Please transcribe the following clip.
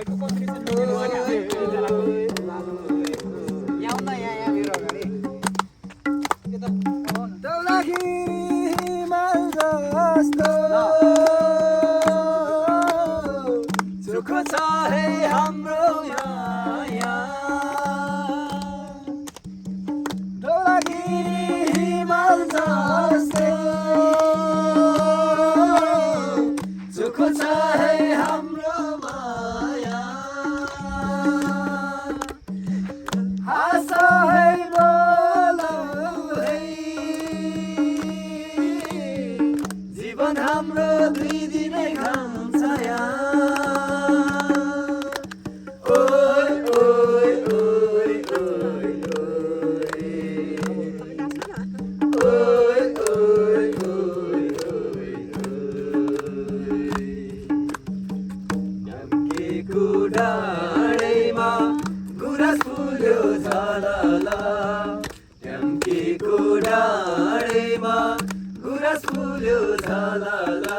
भाइको कसरी चाहिँ लुकिनु अनि हामी एकजनाको यहाँ आउन यहाँ मेरो अगाडि के त दौलाखी हिमाल जस्तो सुख छ है हाम्रो माया दौलाखी हिमाल जस्तो सुख छ है हाम्रो माया हाँस है बोलौ है जीवन हाम्रो दुई दिनै घाम छाया ओइ ओइ ओइ ओइ ओइ ओइ ओइ ढाकेको डाँडैमा गुराँस फुल्यो झलला ढाकेको डाँडैमा गुराँस फुल्यो झलला